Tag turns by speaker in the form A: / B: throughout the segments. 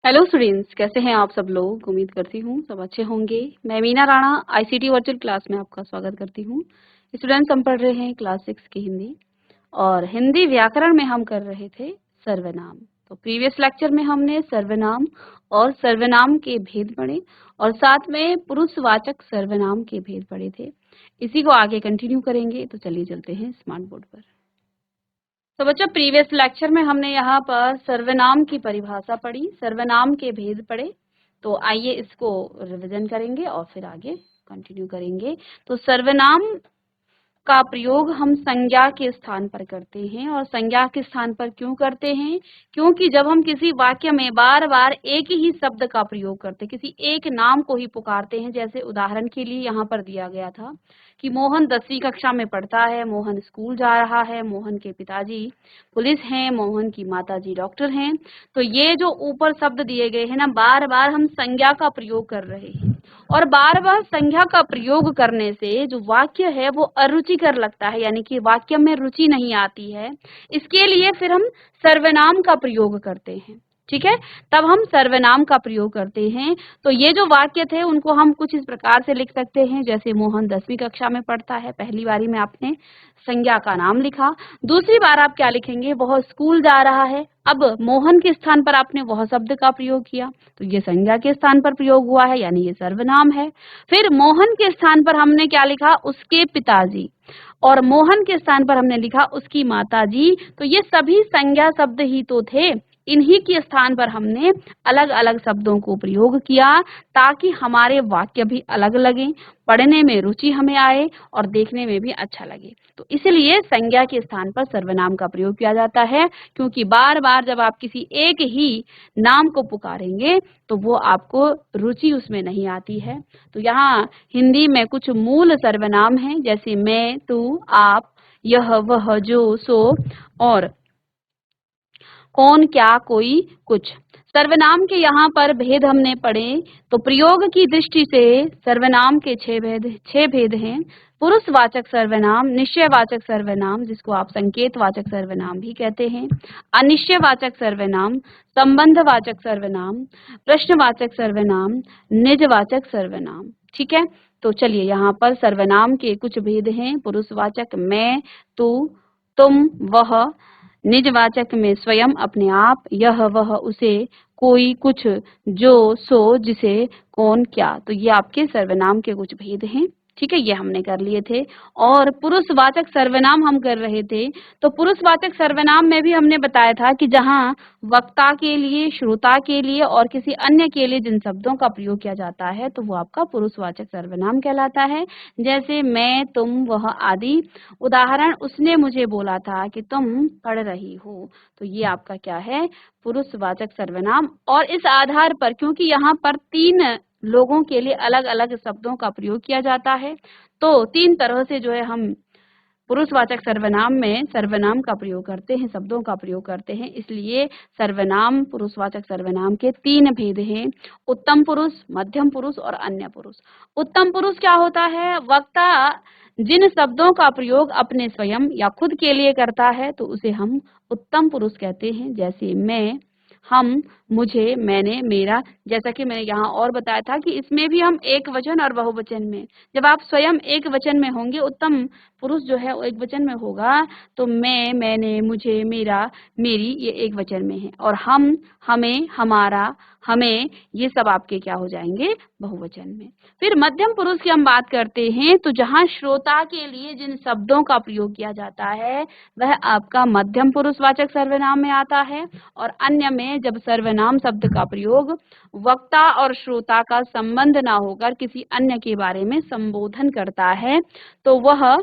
A: Hello students, कैसे हैं आप सब लोग। उम्मीद करती हूँ सब अच्छे होंगे। मैं Meena Rana ICT virtual class में आपका स्वागत करती हूँ। स्टूडेंट्स, हम पढ़ रहे हैं क्लास 6 की हिंदी और हिंदी व्याकरण में हम कर रहे थे सर्वनाम। तो प्रीवियस लेक्चर में हमने सर्वनाम और सर्वनाम के भेद पढ़े और साथ में पुरुषवाचक सर्वनाम के भेद पढ़े थे। इसी को आगे कंटिन्यू करेंगे। तो चलिए चलते हैं स्मार्ट बोर्ड पर। तो बच्चों, प्रीवियस लेक्चर में हमने यहाँ पर सर्वनाम की परिभाषा पढ़ी, सर्वनाम के भेद पढ़े। तो आइए इसको रिवीजन करेंगे और फिर आगे कंटिन्यू करेंगे। तो सर्वनाम का प्रयोग हम संज्ञा के स्थान पर करते हैं। और संज्ञा के स्थान पर क्यों करते हैं? क्योंकि जब हम किसी वाक्य में बार बार एक ही शब्द का प्रयोग करते हैं, किसी एक नाम को ही पुकारते हैं, जैसे उदाहरण के लिए यहाँ पर दिया गया था कि मोहन 10वीं कक्षा में पढ़ता है, मोहन स्कूल जा रहा है, मोहन के पिताजी पुलिस हैं, मोहन की माताजी डॉक्टर हैं। तो ये जो ऊपर शब्द दिए गए हैं ना, बार बार हम संज्ञा का प्रयोग कर रहे हैं और बार बार संज्ञा का प्रयोग करने से जो वाक्य है वो अरुचिकर लगता है, यानी कि वाक्य में रुचि नहीं आती है। इसके लिए फिर हम सर्वनाम का प्रयोग करते हैं। ठीक है, तब हम सर्वनाम का प्रयोग करते हैं। तो ये जो वाक्य थे उनको हम कुछ इस प्रकार से लिख सकते हैं, जैसे मोहन 10वीं कक्षा में पढ़ता है। पहली बारी में आपने संज्ञा का नाम लिखा, दूसरी बार आप क्या लिखेंगे? वह स्कूल जा रहा है। अब मोहन के स्थान पर आपने वह शब्द का प्रयोग किया, तो ये संज्ञा के स्थान पर प्रयोग हुआ है, यानी ये सर्वनाम है। फिर मोहन के स्थान पर हमने क्या लिखा? उसके पिताजी। और मोहन के स्थान पर हमने लिखा उसकी माताजी। तो ये सभी संज्ञा शब्द ही तो थे। इन्हीं के स्थान पर हमने अलग अलग शब्दों को प्रयोग किया ताकि हमारे वाक्य भी अलग लगे, पढ़ने में रुचि हमें आए और देखने में भी अच्छा लगे। तो इसलिए संज्ञा के स्थान पर सर्वनाम का प्रयोग किया जाता है, क्योंकि बार बार जब आप किसी एक ही नाम को पुकारेंगे तो वो आपको रुचि उसमें नहीं आती है। तो यहाँ हिंदी में कुछ मूल सर्वनाम हैं, जैसे मैं, तू, आप, यह, वह, जो, सो और कौन, क्या, कोई, कुछ। सर्वनाम के यहाँ पर भेद हमने पढ़े। तो प्रयोग की दृष्टि से सर्वनाम के छह भेद हैं। पुरुषवाचक सर्वनाम, निश्चयवाचक सर्वनाम जिसको आप संकेतवाचक सर्वनाम भी कहते हैं, अनिश्चयवाचक सर्वनाम, संबंधवाचक सर्वनाम, प्रश्नवाचक सर्वनाम, निजवाचक सर्वनाम। ठीक है, तो चलिए यहाँ पर सर्वनाम के कुछ भेद हैं। पुरुषवाचक मैं, तू, तुम, वह। निजवाचक में स्वयं, अपने आप, यह, वह, उसे, कोई, कुछ, जो, सो, जिसे, कौन, क्या। तो ये आपके सर्वनाम के कुछ भेद हैं। ठीक है, ये हमने कर लिए थे। और पुरुषवाचक सर्वनाम हम कर रहे थे। तो पुरुषवाचक सर्वनाम में भी हमने बताया था कि जहाँ वक्ता के लिए, श्रोता के लिए और किसी अन्य के लिए जिन शब्दों का प्रयोग किया जाता है तो वो आपका पुरुषवाचक सर्वनाम कहलाता है, जैसे मैं, तुम, वह आदि। उदाहरण, उसने मुझे बोला था कि तुम पढ़ रही हो। तो ये आपका क्या है? पुरुषवाचक सर्वनाम। और इस आधार पर, क्योंकि यहाँ पर 3 लोगों के लिए अलग अलग शब्दों का प्रयोग किया जाता है, तो 3 तरह से जो है हम पुरुषवाचक सर्वनाम में सर्वनाम का प्रयोग करते हैं, शब्दों का प्रयोग करते हैं। इसलिए सर्वनाम, पुरुषवाचक सर्वनाम के 3 भेद हैं, उत्तम पुरुष, मध्यम पुरुष और अन्य पुरुष। उत्तम पुरुष क्या होता है? वक्ता जिन शब्दों का प्रयोग अपने स्वयं या खुद के लिए करता है तो उसे हम उत्तम पुरुष कहते हैं, जैसे मैं, हम, मुझे, मैंने, मेरा। जैसा कि मैंने यहाँ और बताया था कि इसमें भी हम एक वचन और बहुवचन में, जब आप स्वयं एक वचन में होंगे, उत्तम पुरुष जो है वो एक वचन में होगा, तो मैं, मैंने, मुझे, मेरा, मेरी, ये एक वचन में है। और हम, हमें, हमारा, हमें, ये सब आपके क्या हो जाएंगे? बहुवचन में। फिर मध्यम पुरुष की हम बात करते हैं, तो जहाँ श्रोता के लिए जिन शब्दों का प्रयोग किया जाता है वह आपका मध्यम पुरुषवाचक सर्वनाम में आता है। और अन्य में जब सर्वनाम शब्द का प्रयोग वक्ता और श्रोता का संबंध ना होकर किसी अन्य के बारे में संबोधन करता है तो वह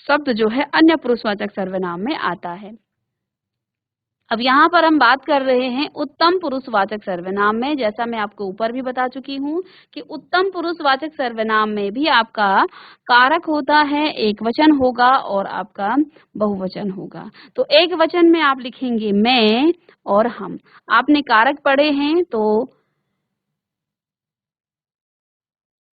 A: शब्द जो है अन्य पुरुषवाचक सर्वनाम में आता है। अब यहाँ पर हम बात कर रहे हैं उत्तम पुरुषवाचक सर्वनाम में। जैसा मैं आपको ऊपर भी बता चुकी हूँ कि उत्तम पुरुषवाचक सर्वनाम में भी आपका कारक होता है, एक वचन होगा और आपका बहुवचन होगा। तो एक वचन में आप लिखेंगे मैं और हम। आपने कारक पढ़े हैं तो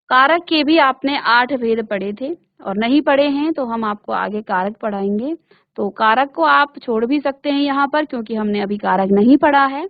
A: कारक के भी आपने 8 भेद पढ़े थे, और नहीं पढ़े हैं तो हम आपको आगे कारक पढ़ाएंगे। तो कारक को आप छोड़ भी सकते हैं यहाँ पर, क्योंकि हमने अभी कारक नहीं पढ़ा है।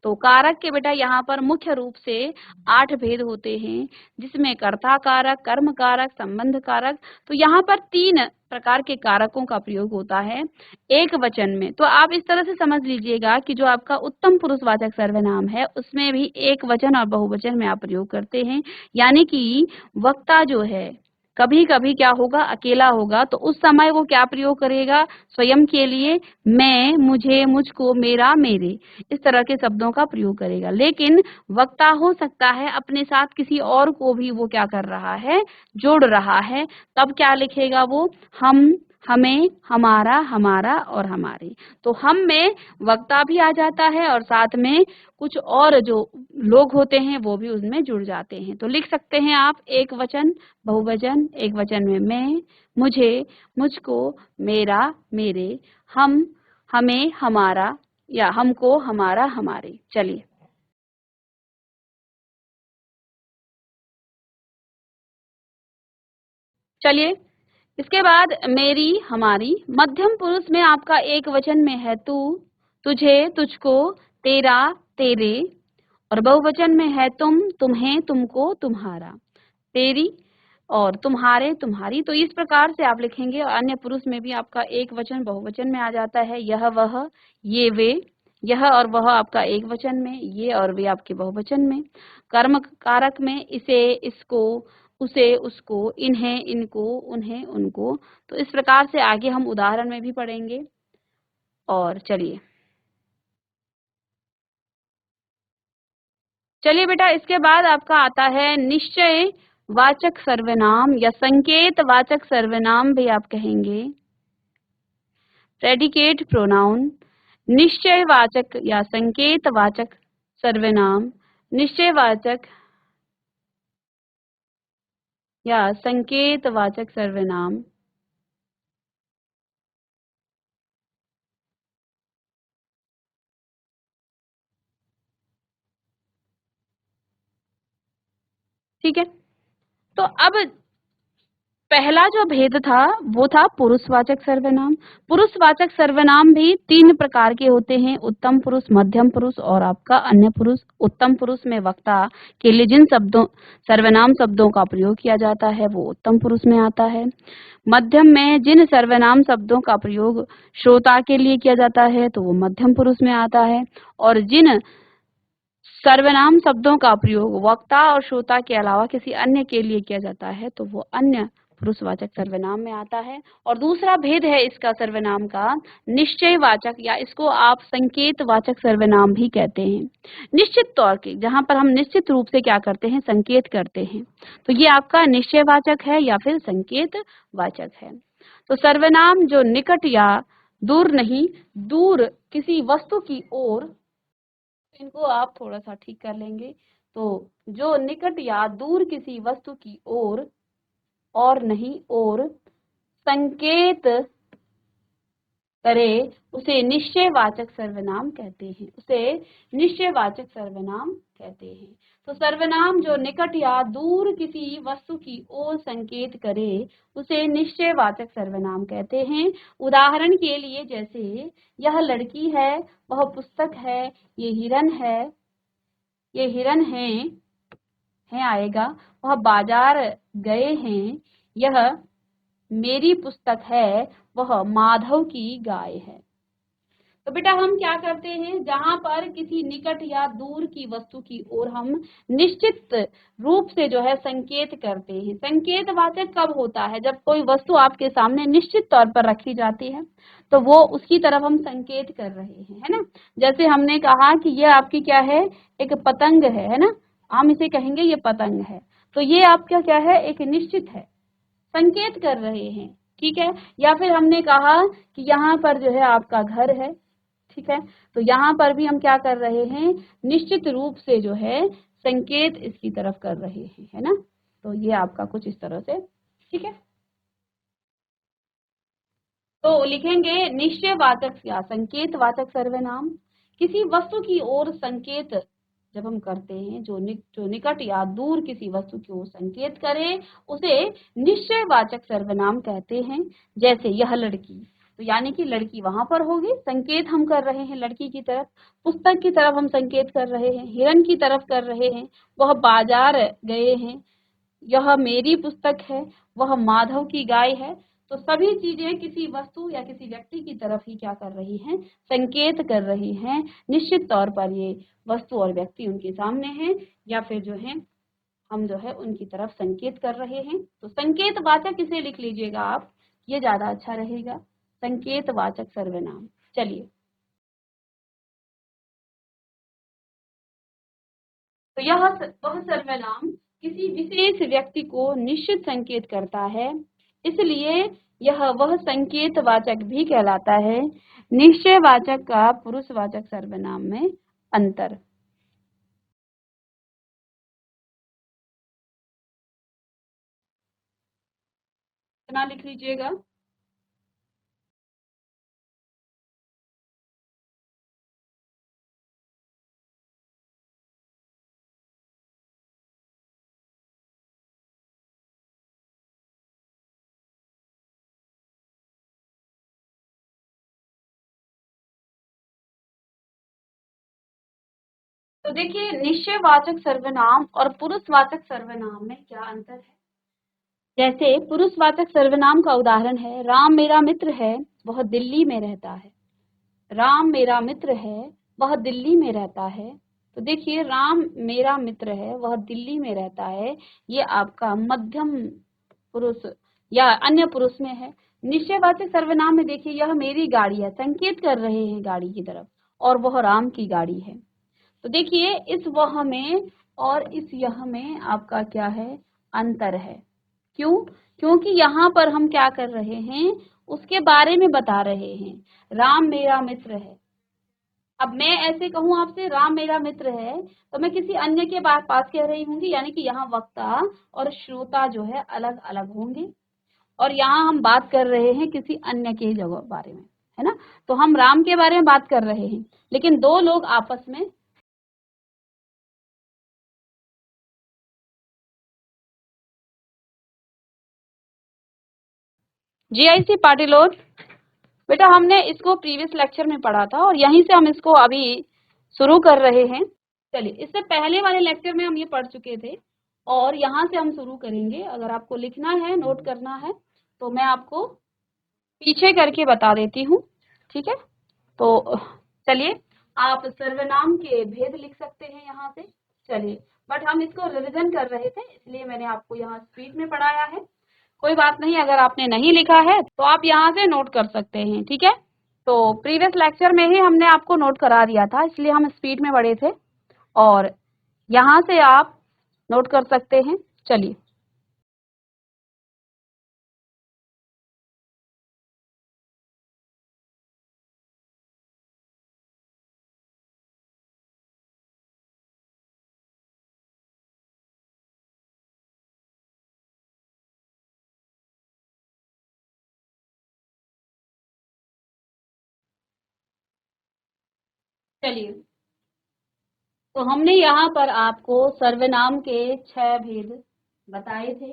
A: तो कारक के बेटा यहाँ पर मुख्य रूप से 8 भेद होते हैं, जिसमें कर्ता कारक, कर्म कारक, संबंध कारक। तो यहाँ पर 3 प्रकार के कारकों का प्रयोग होता है एक वचन में। तो आप इस तरह से समझ लीजिएगा कि जो आपका उत्तम पुरुषवाचक सर्वनाम है उसमें भी एक वचन और बहुवचन में आप प्रयोग करते हैं। यानी कि वक्ता जो है कभी कभी क्या होगा, अकेला होगा, तो उस समय वो क्या प्रयोग करेगा, स्वयं के लिए मैं, मुझे, मुझको, मेरा, मेरे, इस तरह के शब्दों का प्रयोग करेगा। लेकिन वक्ता हो सकता है अपने साथ किसी और को भी वो क्या कर रहा है, जोड़ रहा है। तब क्या लिखेगा वो, हम, हमें, हमारा, हमारा और हमारे। तो हम में वक्ता भी आ जाता है और साथ में कुछ और जो लोग होते हैं वो भी उसमें जुड़ जाते हैं। तो लिख सकते हैं आप एक वचन, बहुवचन। एक वचन में मैं, मुझे, मुझको, मेरा, मेरे, हम, हमें, हमारा, या हमको, हमारा, हमारे। चलिए इसके बाद मेरी, हमारी। मध्यम पुरुष में आपका एक वचन में है तू, तुझे, तुझको, तेरा, तेरे, और बहुवचन में है तुम, तुम्हें, तुमको, तुम्हारा, तेरी और तुम्हारे, तुम्हारी। तो इस प्रकार से आप लिखेंगे। और अन्य पुरुष में भी आपका एक वचन बहुवचन में आ जाता है, यह, वह, ये, वे। यह और वह आपका एक वचन में, ये और वे आपके बहुवचन में। कर्म कारक में इसे, इसको, उसे, उसको, इन्हें, इनको, उन्हें, उनको। तो इस प्रकार से आगे हम उदाहरण में भी पढ़ेंगे। और चलिए बेटा, इसके बाद आपका आता है निश्चय वाचक सर्वनाम या संकेत वाचक सर्वनाम भी आप कहेंगे। प्रेडिकेट प्रोनाउन, निश्चय वाचक या संकेत वाचक सर्वनाम, निश्चय वाचक या संकेत वाचक सर्वनाम। ठीक है। तो अब पहला जो भेद था वो था पुरुषवाचक सर्वनाम। पुरुषवाचक सर्वनाम भी 3 प्रकार के होते हैं, उत्तम पुरुष, मध्यम पुरुष और आपका अन्य पुरुष। उत्तम पुरुष में वक्ता के लिए जिन शब्दों, सर्वनाम शब्दों का प्रयोग किया जाता है वो उत्तम पुरुष में आता है। मध्यम में जिन सर्वनाम शब्दों का प्रयोग श्रोता के लिए किया जाता है तो वो मध्यम पुरुष में आता है। और जिन सर्वनाम शब्दों का प्रयोग वक्ता और श्रोता के अलावा किसी अन्य के लिए किया जाता है तो वो अन्य पुरुषवाचक सर्वनाम में आता है। और दूसरा भेद है इसका सर्वनाम का निश्चय वाचक, या इसको आप संकेत वाचक सर्वनाम भी कहते हैं। निश्चित तौर के, जहां पर हम निश्चित रूप से क्या करते हैं, संकेत करते हैं, तो ये आपका निश्चय वाचक है या फिर संकेत वाचक है। तो सर्वनाम जो निकट या दूर नहीं, दूर किसी वस्तु की ओर, इनको आप थोड़ा सा ठीक कर लेंगे। तो जो निकट या दूर किसी वस्तु की ओर, और नहीं और, संकेत करे उसे निश्चयवाचक सर्वनाम कहते हैं, उसे निश्चयवाचक सर्वनाम कहते हैं। तो सर्वनाम जो निकट या दूर किसी वस्तु की ओर संकेत करे उसे निश्चयवाचक सर्वनाम कहते हैं। उदाहरण के लिए जैसे यह लड़की है, वह पुस्तक है, ये हिरन है, ये हिरन है आएगा, वह बाजार गए हैं, यह मेरी पुस्तक है, वह माधव की गाय है। तो बेटा हम क्या करते हैं, जहां पर किसी निकट या दूर की वस्तु की ओर हम निश्चित रूप से जो है संकेत करते हैं। संकेत वाचक कब होता है, जब कोई वस्तु आपके सामने निश्चित तौर पर रखी जाती है तो वो उसकी तरफ हम संकेत कर रहे हैं, है ना। जैसे हमने कहा कि ये आपकी क्या है, एक पतंग है ना, हम इसे कहेंगे ये पतंग है। तो ये आपका क्या है, एक निश्चित है, संकेत कर रहे हैं, ठीक है। या फिर हमने कहा कि यहाँ पर जो है आपका घर है, ठीक है। तो यहाँ पर भी हम क्या कर रहे हैं, निश्चित रूप से जो है संकेत इसकी तरफ कर रहे हैं, है ना। तो ये आपका कुछ इस तरह से, ठीक है। तो लिखेंगे निश्चयवाचक या संकेत वाचक सर्वनाम, किसी वस्तु की ओर संकेत जब हम करते हैं, जो निकट या दूर किसी वस्तु की ओर संकेत करे उसे निश्चयवाचक सर्वनाम कहते हैं। जैसे यह लड़की, तो यानी कि लड़की वहां पर होगी, संकेत हम कर रहे हैं लड़की की तरफ, पुस्तक की तरफ हम संकेत कर रहे हैं, हिरण की तरफ कर रहे हैं, वह बाजार गए हैं, यह मेरी पुस्तक है, वह माधव की गाय है। तो सभी चीजें किसी वस्तु या किसी व्यक्ति की तरफ ही क्या कर रही हैं, संकेत कर रही हैं। निश्चित तौर पर ये वस्तु और व्यक्ति उनके सामने हैं, या फिर जो है हम जो है उनकी तरफ संकेत कर रहे हैं। तो संकेत वाचक इसे लिख लीजिएगा आप, ये ज्यादा अच्छा रहेगा, संकेत वाचक सर्वनाम। चलिए, तो यह वह सर्वनाम किसी विशेष व्यक्ति को निश्चित संकेत करता है, इसलिए यह वह संकेत वाचक भी कहलाता है। निश्चय वाचक का पुरुषवाचक सर्वनाम में अंतर। इतना लिख लीजिएगा। तो देखिए, निश्चयवाचक सर्वनाम और पुरुषवाचक सर्वनाम में क्या अंतर है। जैसे पुरुषवाचक सर्वनाम का उदाहरण है, राम मेरा मित्र है, वह दिल्ली में रहता है। राम मेरा मित्र है, वह दिल्ली में रहता है। तो देखिए, राम मेरा मित्र है, वह दिल्ली में रहता है, ये आपका मध्यम पुरुष या अन्य पुरुष में है। निश्चयवाचक सर्वनाम में देखिए, यह मेरी गाड़ी है, संकेत कर रहे हैं गाड़ी की तरफ, और वह राम की गाड़ी है। तो देखिए, इस वह में और इस यह में आपका क्या है, अंतर है। क्यों? क्योंकि यहाँ पर हम क्या कर रहे हैं, उसके बारे में बता रहे हैं। राम मेरा मित्र है। अब मैं ऐसे कहूँ आपसे, राम मेरा मित्र है, तो मैं किसी अन्य के पास कह रही होंगी, यानी कि यहाँ वक्ता और श्रोता जो है अलग अलग होंगे, और यहाँ हम बात कर रहे हैं किसी अन्य के जगह बारे में, है ना। तो हम राम के बारे में बात कर रहे हैं, लेकिन दो लोग आपस में। जीआईसी पाटिलोड, बेटा हमने इसको प्रीवियस लेक्चर में पढ़ा था, और यहीं से हम इसको अभी शुरू कर रहे हैं। चलिए, इससे पहले वाले लेक्चर में हम ये पढ़ चुके थे, और यहाँ से हम शुरू करेंगे। अगर आपको लिखना है, नोट करना है, तो मैं आपको पीछे करके बता देती हूँ, ठीक है। तो चलिए, आप सर्वनाम के भेद लिख सकते हैं यहाँ से। चलिए, बट हम इसको रिवीजन कर रहे थे, इसलिए मैंने आपको यहाँ स्पीड में पढ़ाया है। कोई बात नहीं, अगर आपने नहीं लिखा है तो आप यहाँ से नोट कर सकते हैं, ठीक है। तो प्रीवियस लेक्चर में ही हमने आपको नोट करा दिया था, इसलिए हम स्पीड में पढ़े थे, और यहाँ से आप नोट कर सकते हैं। चलिए, चलिए, तो हमने यहाँ पर आपको सर्वनाम के 6 भेद बताए थे।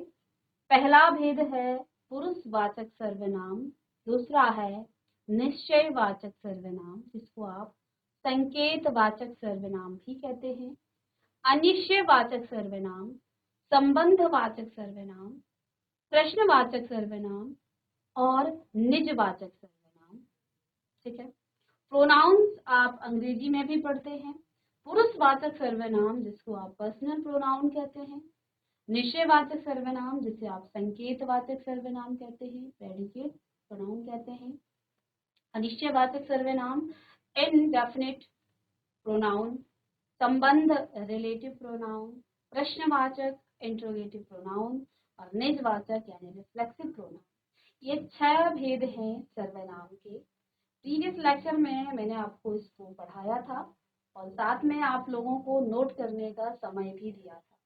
A: पहला भेद है पुरुषवाचक सर्वनाम, दूसरा है निश्चयवाचक सर्वनाम, जिसको आप संकेतवाचक सर्वनाम भी कहते हैं, अनिश्चयवाचक सर्वनाम, संबंधवाचक सर्वनाम, प्रश्नवाचक सर्वनाम, और निजवाचक सर्वनाम, ठीक है। प्रोनाउंस आप अंग्रेजी में भी पढ़ते हैं। पुरुषवाचक सर्वनाम, जिसको आप पर्सनल प्रोनाउन कहते हैं, निश्चयवाचक सर्वनाम, जिसे आप संकेतवाचक सर्वनाम कहते हैं, प्रेडिकेट प्रोनाउन कहते हैं, अनिश्चयवाचक सर्वनाम, इनडेफिनिट प्रोनाउन, संबंध रिलेटिव प्रोनाउन, प्रश्नवाचक इंट्रोगेटिव प्रोनाउन, और निजवाचक यानी रिफ्लेक्सिव प्रोनाउन। ये 6 भेद हैं सर्वनाम के। प्रीवियस लेक्चर में मैंने आपको इसको पढ़ाया था, और साथ में आप लोगों को नोट करने का समय भी दिया था,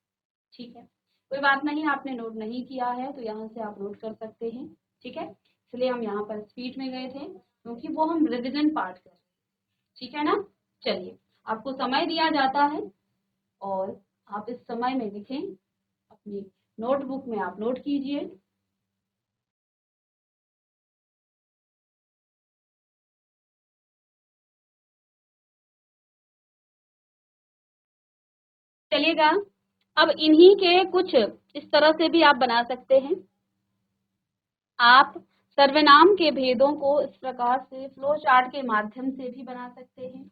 A: ठीक है। कोई बात नहीं, आपने नोट नहीं किया है तो यहाँ से आप नोट कर सकते हैं, ठीक है। इसलिए हम यहाँ पर स्पीड में गए थे, क्योंकि वो हम रिविजन पार्ट कर रहे हैं, ठीक है ना। चलिए, आपको समय दिया जाता है, और आप इस समय में लिखें, अपनी नोटबुक में आप नोट कीजिए। चलिएगा, अब इन्हीं के कुछ इस तरह से भी आप बना सकते हैं। आप सर्वनाम के भेदों को इस प्रकार से फ्लो चार्ट के माध्यम से भी बना सकते हैं,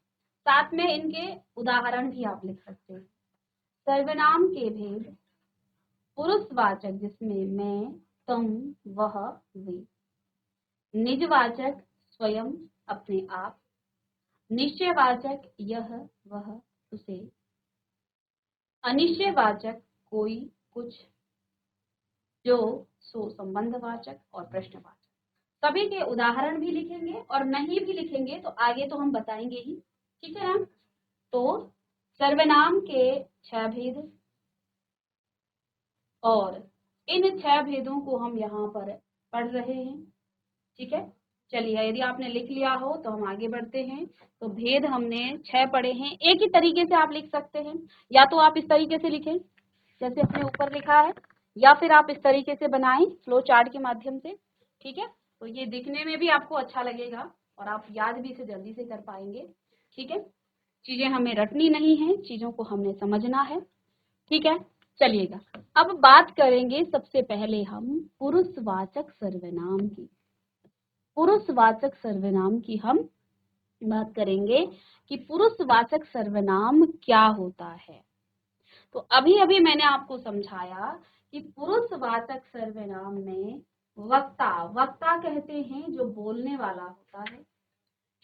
A: साथ में इनके उदाहरण भी आप लिख सकते हैं। सर्वनाम के भेद: पुरुषवाचक जिसमें मैं, तुम, वह, वे। निजवाचक स्वयं, अपने आप। निश्चयवाचक यह, वह, उसे। अनिश्चयवाचक कोई, कुछ, जो, सो। संबंधवाचक और प्रश्नवाचक। सभी के उदाहरण भी लिखेंगे और नहीं भी लिखेंगे तो आगे तो हम बताएंगे ही, ठीक है ना। तो सर्वनाम के 6 भेद, और इन 6 भेदों को हम यहाँ पर पढ़ रहे हैं, ठीक है। चलिए, यदि आपने लिख लिया हो तो हम आगे बढ़ते हैं। तो भेद हमने 6 पढ़े हैं। एक ही तरीके से आप लिख सकते हैं, या तो आप इस तरीके से लिखें जैसे अपने ऊपर लिखा है, या फिर आप इस तरीके से बनाएं फ्लो चार्ट के माध्यम से, ठीक है। तो ये दिखने में भी आपको अच्छा लगेगा और आप याद भी इसे जल्दी से कर पाएंगे, ठीक है। चीजें हमें रटनी नहीं है, चीजों को हमने समझना है, ठीक है। चलिएगा, अब बात करेंगे सबसे पहले हम पुरुषवाचक सर्वनाम की। पुरुषवाचक सर्वनाम की हम बात करेंगे कि पुरुषवाचक सर्वनाम क्या होता है। तो अभी अभी मैंने आपको समझाया कि पुरुषवाचक सर्वनाम में वक्ता, वक्ता कहते हैं जो बोलने वाला होता है,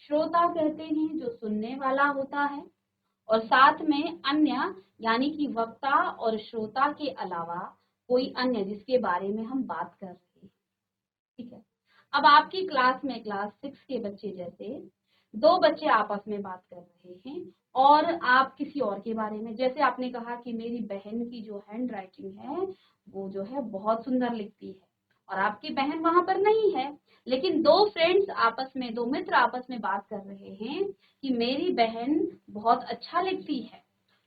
A: श्रोता कहते हैं जो सुनने वाला होता है, और साथ में अन्य यानी कि वक्ता और श्रोता के अलावा कोई अन्य जिसके बारे में हम बात कर रहे हैं, ठीक है। अब आपकी क्लास में क्लास 6 के बच्चे जैसे 2 बच्चे आपस में बात कर रहे हैं और आप किसी और के बारे में, जैसे आपने कहा कि मेरी बहन की जो हैंड राइटिंग है वो जो है बहुत सुंदर लिखती है, और आपकी बहन वहां पर नहीं है, लेकिन 2 फ्रेंड्स आपस में, 2 मित्र आपस में बात कर रहे हैं कि मेरी बहन बहुत अच्छा लिखती है,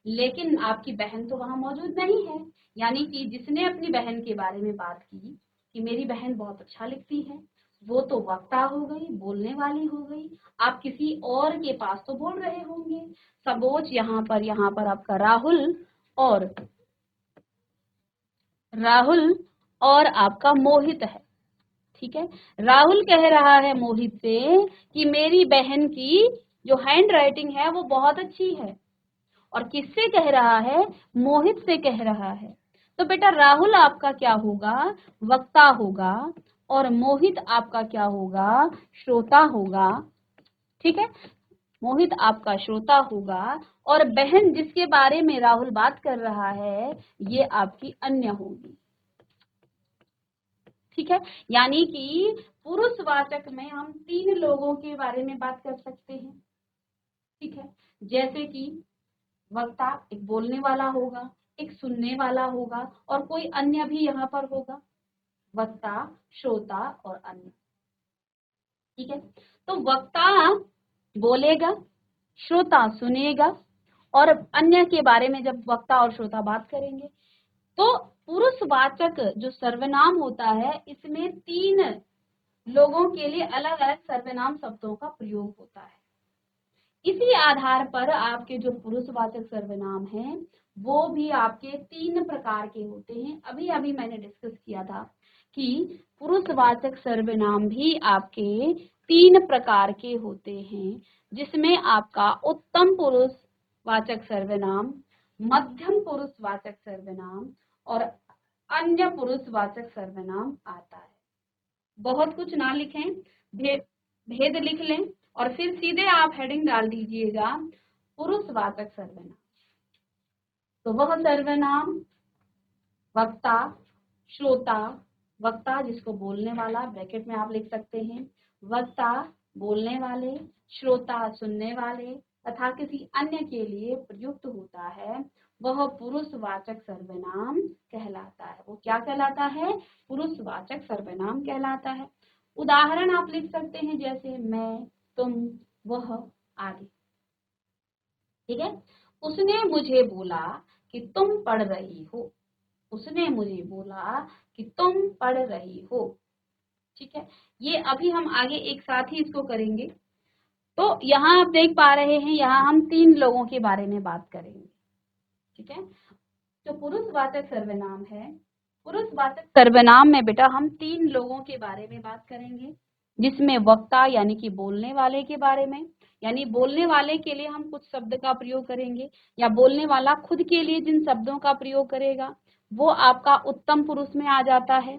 A: लेकिन आपकी बहन तो वहां मौजूद नहीं है। यानी कि जिसने अपनी बहन के बारे में बात की कि मेरी बहन बहुत अच्छा लिखती है, वो तो वक्ता हो गई, बोलने वाली हो गई। आप किसी और के पास तो बोल रहे होंगे। सपोज यहाँ पर आपका राहुल और आपका मोहित है, ठीक है। राहुल कह रहा है मोहित से कि मेरी बहन की जो हैंड राइटिंग है वो बहुत अच्छी है, और किससे कह रहा है? मोहित से कह रहा है। तो बेटा राहुल आपका क्या होगा? वक्ता होगा, और मोहित आपका क्या होगा? श्रोता होगा, ठीक है। मोहित आपका श्रोता होगा, और बहन जिसके बारे में राहुल बात कर रहा है ये आपकी अन्य होगी, ठीक है। यानी कि पुरुषवाचक में हम 3 लोगों के बारे में बात कर सकते हैं, ठीक है। जैसे कि वक्ता एक बोलने वाला होगा, एक सुनने वाला होगा, और कोई अन्य भी यहाँ पर होगा, वक्ता, श्रोता और अन्य, ठीक है। तो वक्ता बोलेगा, श्रोता सुनेगा, और अन्य के बारे में जब वक्ता और श्रोता बात करेंगे, तो पुरुषवाचक जो सर्वनाम होता है इसमें 3 लोगों के लिए अलग अलग सर्वनाम शब्दों का प्रयोग होता है। इसी आधार पर आपके जो पुरुषवाचक सर्वनाम हैं वो भी आपके 3 प्रकार के होते हैं। अभी अभी मैंने डिस्कस किया था कि पुरुषवाचक सर्वनाम भी आपके 3 प्रकार के होते हैं, जिसमें आपका उत्तम पुरुषवाचक सर्वनाम, मध्यम पुरुषवाचक सर्वनाम और अन्य पुरुषवाचक सर्वनाम आता है। बहुत कुछ ना लिखें, भेद लिख लें और फिर सीधे आप हेडिंग डाल दीजिएगा पुरुषवाचक सर्वनाम। तो वह सर्वनाम वक्ता, श्रोता, वक्ता जिसको बोलने वाला ब्रैकेट में आप लिख सकते हैं, वक्ता बोलने वाले, श्रोता सुनने वाले तथा किसी अन्य के लिए प्रयुक्त होता है, वह पुरुषवाचक सर्वनाम कहलाता है। वो क्या कहलाता है? पुरुषवाचक सर्वनाम कहलाता है। उदाहरण आप लिख सकते हैं जैसे मैं, तुम, वह आदि, ठीक है। उसने मुझे बोला कि तुम पढ़ रही हो। उसने मुझे बोला कि तुम पढ़ रही हो, ठीक है। ये अभी हम आगे एक साथ ही इसको करेंगे। तो यहाँ आप देख पा रहे हैं, यहाँ हम 3 लोगों के बारे में बात करेंगे, ठीक है। जो पुरुषवाचक सर्वनाम है, पुरुषवाचक सर्वनाम में बेटा हम 3 लोगों के बारे में बात करेंगे, जिसमें वक्ता यानी कि बोलने वाले के बारे में, यानी बोलने वाले के लिए हम कुछ शब्द का प्रयोग करेंगे या बोलने वाला खुद के लिए जिन शब्दों का प्रयोग करेगा वो आपका उत्तम पुरुष में आ जाता है।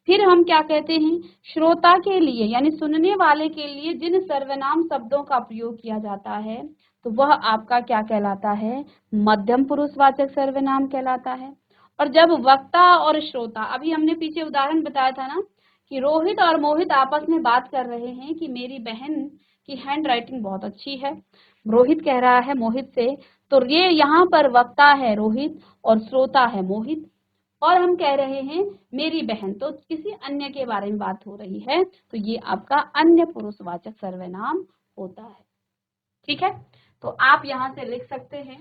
A: फिर हम क्या कहते हैं, श्रोता के लिए यानी सुनने वाले के लिए जिन सर्वनाम शब्दों का प्रयोग किया जाता है तो वह आपका क्या कहलाता है, मध्यम पुरुषवाचक सर्वनाम कहलाता है। और जब वक्ता और श्रोता, अभी हमने पीछे उदाहरण बताया था ना कि रोहित और मोहित आपस में बात कर रहे हैं कि मेरी बहन की हैंड राइटिंग बहुत अच्छी है, रोहित कह रहा है मोहित से, तो ये यहाँ पर वक्ता है रोहित और श्रोता है मोहित, और हम कह रहे हैं मेरी बहन, तो किसी अन्य के बारे में बात हो रही है, तो ये आपका अन्य पुरुषवाचक सर्वनाम होता है। ठीक है, तो आप यहाँ से लिख सकते हैं,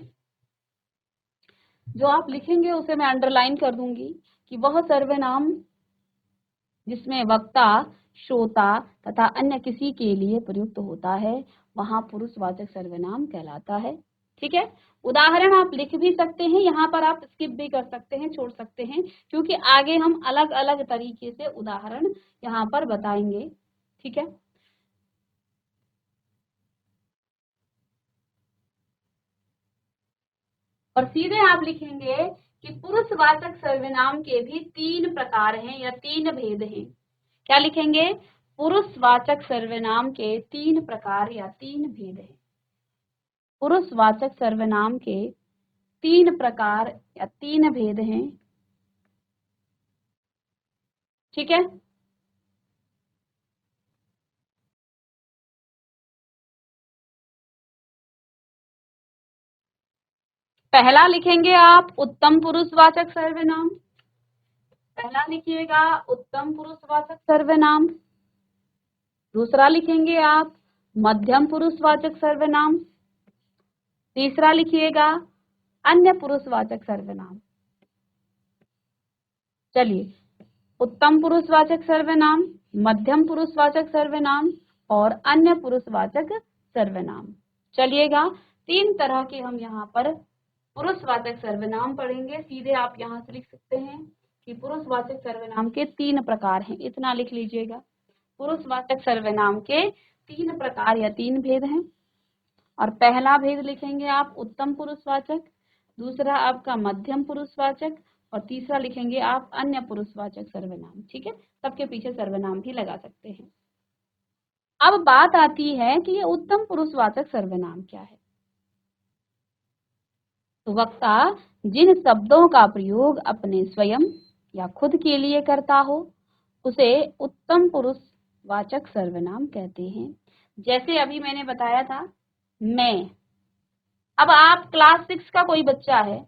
A: जो आप लिखेंगे उसे मैं अंडरलाइन कर दूंगी कि वह सर्वनाम जिसमें वक्ता, श्रोता तथा अन्य किसी के लिए प्रयुक्त होता है वहां पुरुषवाचक सर्वनाम कहलाता है। ठीक है, उदाहरण आप लिख भी सकते हैं, यहाँ पर आप स्किप भी कर सकते हैं, छोड़ सकते हैं, क्योंकि आगे हम अलग अलग तरीके से उदाहरण यहाँ पर बताएंगे। ठीक है, और सीधे आप लिखेंगे कि पुरुषवाचक सर्वनाम के भी 3 प्रकार हैं या 3 भेद हैं। क्या लिखेंगे, पुरुषवाचक सर्वनाम के 3 प्रकार या 3 भेद हैं। पुरुषवाचक सर्वनाम के 3 प्रकार या 3 भेद हैं। ठीक है, पहला लिखेंगे आप उत्तम पुरुषवाचक सर्वनाम, पहला लिखिएगा उत्तम पुरुषवाचक सर्वनाम। दूसरा लिखेंगे आप मध्यम पुरुषवाचक सर्वनाम। तीसरा लिखिएगा अन्य पुरुषवाचक सर्वनाम। चलिए, उत्तम पुरुषवाचक सर्वनाम, मध्यम पुरुषवाचक सर्वनाम और अन्य पुरुषवाचक सर्वनाम। चलिएगा, 3 तरह के हम यहाँ पर पुरुषवाचक सर्वनाम पढ़ेंगे। सीधे आप यहाँ से लिख सकते हैं कि पुरुषवाचक सर्वनाम के 3 प्रकार हैं, इतना लिख लीजिएगा। पुरुषवाचक सर्वनाम के 3 प्रकार या 3 भेद हैं, और पहला भेद लिखेंगे आप उत्तम पुरुषवाचक, दूसरा आपका मध्यम पुरुषवाचक और तीसरा लिखेंगे आप अन्य पुरुषवाचक सर्वनाम। ठीक है, सबके पीछे सर्वनाम भी लगा सकते हैं। अब बात आती है कि ये उत्तम पुरुषवाचक सर्वनाम क्या है। तो वक्ता जिन शब्दों का प्रयोग अपने स्वयं या खुद के लिए करता हो उसे उत्तम पुरुषवाचक सर्वनाम कहते हैं। जैसे अभी मैंने बताया था मैं, अब आप क्लास 6 का कोई बच्चा है,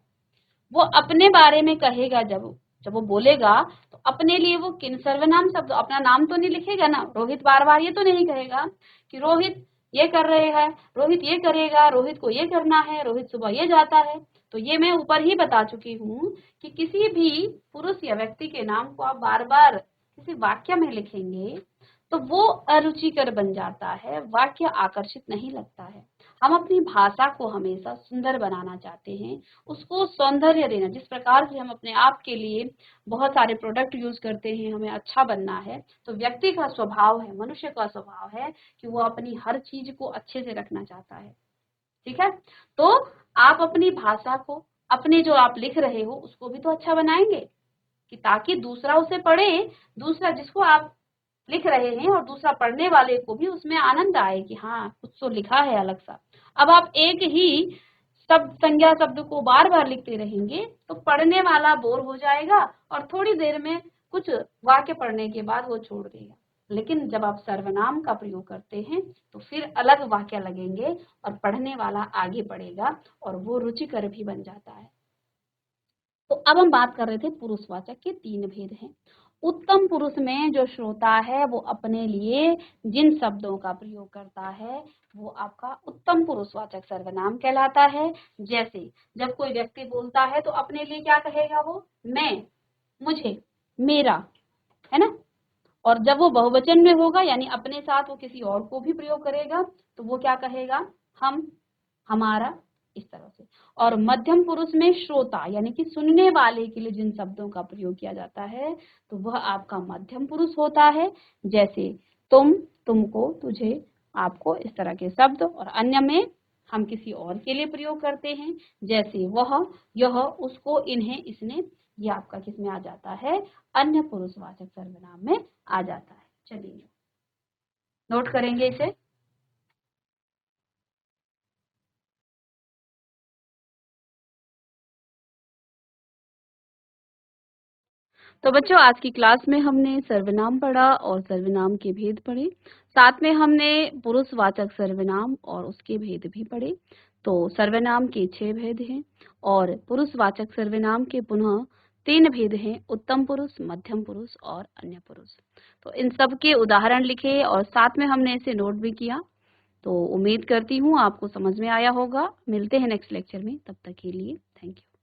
A: वो अपने बारे में कहेगा, जब वो बोलेगा तो अपने लिए वो किन सर्वनाम शब्द, अपना नाम तो नहीं लिखेगा ना, रोहित बार बार ये तो नहीं कहेगा कि रोहित ये कर रहे हैं, रोहित ये करेगा, रोहित को ये करना है, रोहित सुबह ये जाता है। तो ये मैं ऊपर ही बता चुकी हूँ कि किसी भी पुरुष या व्यक्ति के नाम को आप बार बार किसी वाक्य में लिखेंगे तो वो अरुचिकर बन जाता है, वाक्य आकर्षित नहीं लगता है। हम अपनी भाषा को हमेशा सुंदर बनाना चाहते हैं, उसको सौंदर्य देना, जिस प्रकार से हम अपने आप के लिए बहुत सारे प्रोडक्ट यूज करते हैं, हमें अच्छा बनना है, तो व्यक्ति का स्वभाव है, मनुष्य का स्वभाव है कि वो अपनी हर चीज को अच्छे से रखना चाहता है। ठीक है, तो आप अपनी भाषा को, अपने जो आप लिख रहे हो उसको भी तो अच्छा बनाएंगे कि ताकि दूसरा उसे पढ़े, दूसरा जिसको आप लिख रहे हैं और दूसरा पढ़ने वाले को भी उसमें आनंद आए कि हाँ कुछ तो लिखा है अलग सा। अब आप एक ही शब्द, संज्ञा शब्द को बार बार लिखते रहेंगे तो पढ़ने वाला बोर हो जाएगा और थोड़ी देर में कुछ वाक्य पढ़ने के बाद वो छोड़ देगा। लेकिन जब आप सर्वनाम का प्रयोग करते हैं तो फिर अलग वाक्य लगेंगे और पढ़ने वाला आगे पढ़ेगा और वो रुचिकर भी बन जाता है। तो अब हम बात कर रहे थे पुरुषवाचक के 3 भेद हैं। उत्तम पुरुष में जो श्रोता है वो अपने लिए जिन शब्दों का प्रयोग करता है वो आपका उत्तम पुरुषवाचक सर्वनाम कहलाता है। जैसे जब कोई व्यक्ति बोलता है तो अपने लिए क्या कहेगा, वो मैं, मुझे, मेरा, है ना। और जब वो बहुवचन में होगा यानी अपने साथ वो किसी और को भी प्रयोग करेगा तो वो क्या कहेगा, हम, हमारा, इस तरह से। और मध्यम पुरुष में श्रोता यानी कि सुनने वाले के लिए जिन शब्दों का प्रयोग किया जाता है तो वह आपका मध्यम पुरुष होता है, जैसे तुम, तुमको, तुझे, आपको, इस तरह के शब्द। और अन्य में हम किसी और के लिए प्रयोग करते हैं, जैसे वह, यह, उसको, इन्हें, इसने, ये आपका किस में आ जाता है, अन्य पुरुषवाचक सर्वनाम में आ जाता है। चलिए नोट करेंगे इसे। तो बच्चों आज की क्लास में हमने सर्वनाम पढ़ा और सर्वनाम के भेद पढ़े, साथ में हमने पुरुषवाचक सर्वनाम और उसके भेद भी पढ़े। तो सर्वनाम के 6 भेद हैं और पुरुषवाचक सर्वनाम के पुनः 3 भेद हैं, उत्तम पुरुष, मध्यम पुरुष और अन्य पुरुष। तो इन सब के उदाहरण लिखे और साथ में हमने इसे नोट भी किया। तो उम्मीद करती हूँ आपको समझ में आया होगा। मिलते हैं नेक्स्ट लेक्चर में, तब तक के लिए थैंक यू।